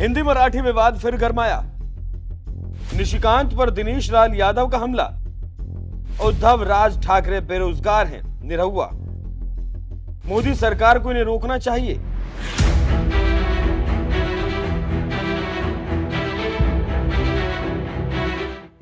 हिंदी मराठी विवाद फिर गरमाया। निशिकांत पर दिनेश लाल यादव का हमला। उद्धव राज ठाकरे बेरोजगार हैं, निरहुआ। मोदी सरकार को इन्हें रोकना चाहिए।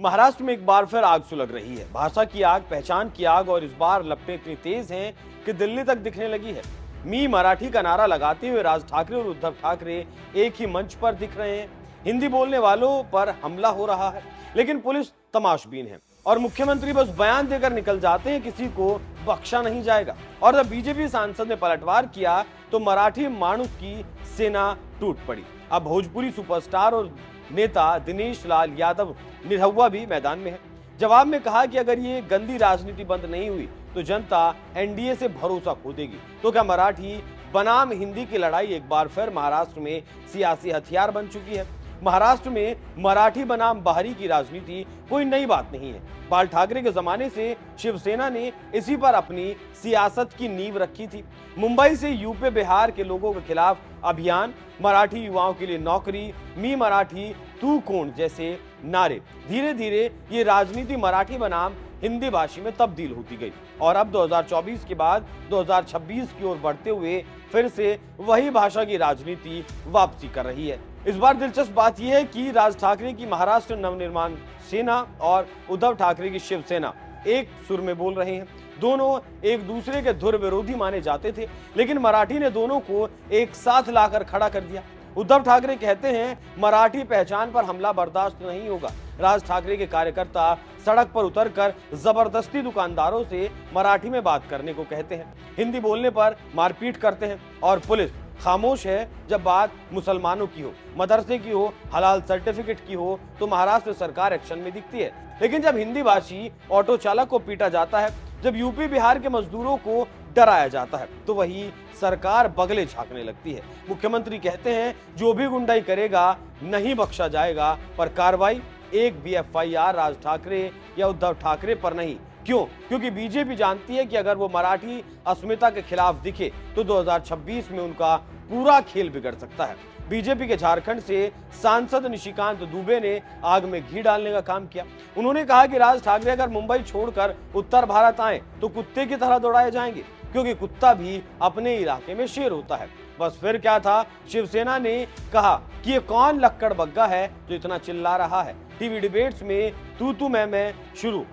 महाराष्ट्र में एक बार फिर आग सुलग रही है। भाषा की आग, पहचान की आग, और इस बार लपटें इतनी तेज हैं कि दिल्ली तक दिखने लगी है। मी मराठी का नारा लगाते हुए राज ठाकरे और उद्धव ठाकरे एक ही मंच पर दिख रहे हैं। हिंदी बोलने वालों पर हमला हो रहा है, लेकिन पुलिस तमाशबीन है और मुख्यमंत्री बस बयान देकर निकल जाते हैं, किसी को बख्शा नहीं जाएगा। और जब बीजेपी सांसद ने पलटवार किया तो मराठी माणूस की सेना टूट पड़ी। अब भोजपुरी सुपरस्टार और नेता दिनेश लाल यादव निरहुआ भी मैदान में है। जवाब में कहा कि अगर ये गंदी राजनीति बंद नहीं हुई तो जनता एनडीए से भरोसा खो देगी। तो क्या मराठी बनाम हिंदी की लड़ाई एक बार फिर महाराष्ट्र में सियासी हथियार बन चुकी है? महाराष्ट्र में मराठी बनाम बाहरी की राजनीति कोई नई बात नहीं है। बाल ठाकरे के जमाने से शिवसेना ने इसी पर अपनी सियासत की नींव रखी थी। मुंबई से यूपी बिहार के लोगों के खिलाफ अभियान, मराठी युवाओं के लिए नौकरी, मी मराठी तू कौन जैसे नारे, धीरे धीरे ये राजनीति मराठी बनाम हिंदी भाषी में तब्दील होती गई और अब 2024 के बाद 2026 की ओर बढ़ते हुए फिर से वही भाषा की राजनीति वापसी कर रही है। इस बार दिलचस्प बात यह है कि राज ठाकरे की महाराष्ट्र नवनिर्माण सेना और उद्धव ठाकरे की शिवसेना एक सुर में बोल रहे हैं। दोनों एक दूसरे के धुर विरोधी माने जाते थे, लेकिन मराठी ने दोनों को एक साथ लाकर खड़ा कर दिया। उद्धव ठाकरे कहते हैं मराठी पहचान पर हमला बर्दाश्त नहीं होगा। राज ठाकरे के कार्यकर्ता सड़क पर उतरकर जबरदस्ती दुकानदारों से मराठी में बात करने को कहते हैं, हिंदी बोलने पर मारपीट करते हैं और पुलिस खामोश है। जब बात मुसलमानों की हो, मदरसे की हो, हलाल सर्टिफिकेट की हो तो महाराष्ट्र सरकार एक्शन में दिखती है। लेकिन जब हिंदी भाषी ऑटो चालक को पीटा जाता है, जब यूपी बिहार के मजदूरों को डराया जाता है, तो वही सरकार बगले झांकने लगती है। मुख्यमंत्री कहते हैं जो भी गुंडाई करेगा नहीं बख्शा जाएगा, पर कार्रवाई एक भी एफआईआर राज ठाकरे या उद्धव ठाकरे पर नहीं। क्यों? क्योंकि बीजेपी जानती है कि अगर वो मराठी अस्मिता के खिलाफ दिखे तो 2026 में उनका पूरा खेल बिगड़ सकता है। बीजेपी के झारखंड से सांसद निशिकांत दुबे ने आग में घी डालने का काम किया। उन्होंने कहा कि राज ठाकरे अगर मुंबई छोड़कर उत्तर भारत आए तो कुत्ते की तरह दौड़ाए जाएंगे, क्योंकि कुत्ता भी अपने इलाके में शेर होता है। बस फिर क्या था, शिवसेना ने कहा कि ये कौन लक्कड़ बग्गा है जो इतना चिल्ला रहा है। टीवी डिबेट्स में तू मैं शुरू,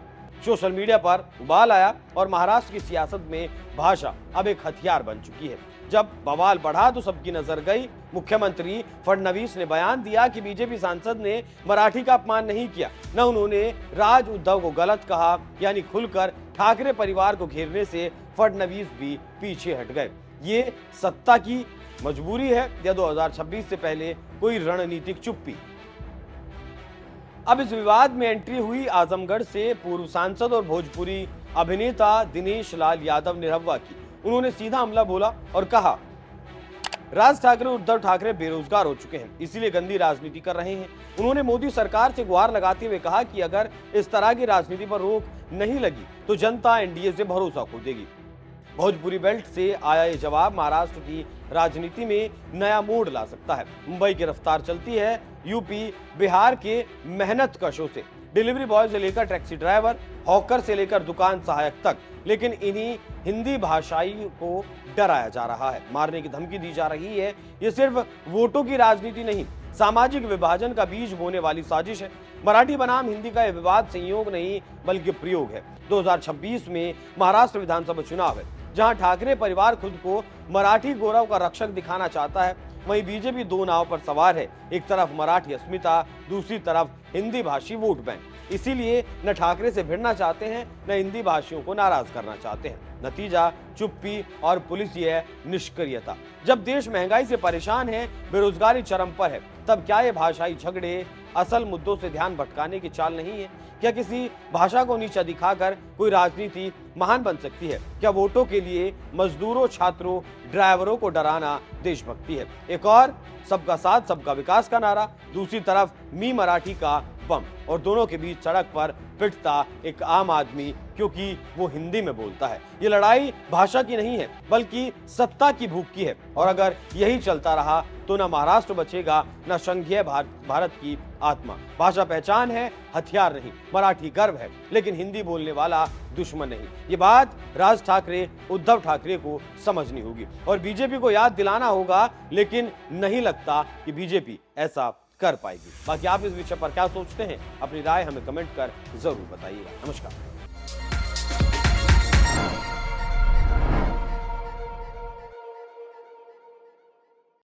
सोशल मीडिया पर उबाल आया और महाराष्ट्र की सियासत में भाषा अब एक हथियार बन चुकी है। जब बवाल बढ़ा तो सबकी नजर गई। मुख्यमंत्री फडणवीस ने बयान दिया कि बीजेपी सांसद ने मराठी का अपमान नहीं किया, न उन्होंने राज उद्धव को गलत कहा, यानी खुलकर ठाकरे परिवार को घेरने से फडणवीस भी पीछे हट गए। ये सत्ता की मजबूरी है या 2026 से पहले कोई रणनीतिक चुप्पी? अब इस विवाद में एंट्री हुई आजमगढ़ से पूर्व सांसद और भोजपुरी अभिनेता दिनेश लाल यादव निरहुआ की। उन्होंने सीधा हमला बोला और कहा राज ठाकरे और उद्धव ठाकरे बेरोजगार हो चुके हैं, इसीलिए गंदी राजनीति कर रहे हैं। उन्होंने मोदी सरकार से गुहार लगाते हुए कहा कि अगर इस तरह की राजनीति पर रोक नहीं लगी तो जनता एनडीए से भरोसा खो देगी। भोजपुरी बेल्ट से आया ये जवाब महाराष्ट्र की राजनीति में नया मोड़ ला सकता है। मुंबई की रफ्तार चलती है यूपी बिहार के मेहनत कशों से, डिलीवरी बॉय से लेकर टैक्सी ड्राइवर, हॉकर से लेकर दुकान सहायक तक। लेकिन इन्हीं हिंदी भाषाई को डराया जा रहा है, मारने की धमकी दी जा रही है। ये सिर्फ वोटों की राजनीति नहीं, सामाजिक विभाजन का बीज बोने वाली साजिश है। मराठी बनाम हिंदी का यह विवाद संयोग नहीं बल्कि प्रयोग है। 2026 में महाराष्ट्र विधानसभा चुनाव है, जहां ठाकरे परिवार खुद को मराठी गौरव का रक्षक दिखाना चाहता है। वहीं बीजेपी दो नाव पर सवार है, एक तरफ मराठी अस्मिता, दूसरी तरफ हिंदी भाषी वोट बैंक। इसीलिए न ठाकरे से भिड़ना चाहते हैं, न हिंदी भाषियों को नाराज करना चाहते हैं। नतीजा चुप्पी और पुलिस है निष्क्रियता। जब देश महंगाई से परेशान है, बेरोजगारी चरम पर है, तब क्या ये भाषाई झगड़े असल मुद्दों से ध्यान भटकाने की चाल नहीं है? क्या किसी भाषा को नीचा दिखाकर कोई राजनीति महान बन सकती है? क्या वोटों के लिए मजदूरों, छात्रों, ड्राइवरों को डराना देशभक्ति है? एक और सबका साथ सबका विकास का नारा, दूसरी तरफ मी मराठी का अनुपम, और दोनों के बीच सड़क पर पिटता एक आम आदमी, क्योंकि वो हिंदी में बोलता है। ये लड़ाई भाषा की नहीं है, बल्कि सत्ता की भूख की है। और अगर यही चलता रहा तो न महाराष्ट्र बचेगा, न संघीय भारत की आत्मा। भाषा पहचान है, हथियार नहीं। मराठी गर्व है, लेकिन हिंदी बोलने वाला दुश्मन नहीं। ये बात राज ठाकरे, उद्धव ठाकरे को समझनी होगी और बीजेपी को याद दिलाना होगा, लेकिन नहीं लगता कि बीजेपी ऐसा कर पाएगी। बाकी आप इस विषय पर क्या सोचते हैं? अपनी राय हमें कमेंट कर जरूर बताइएगा। नमस्कार।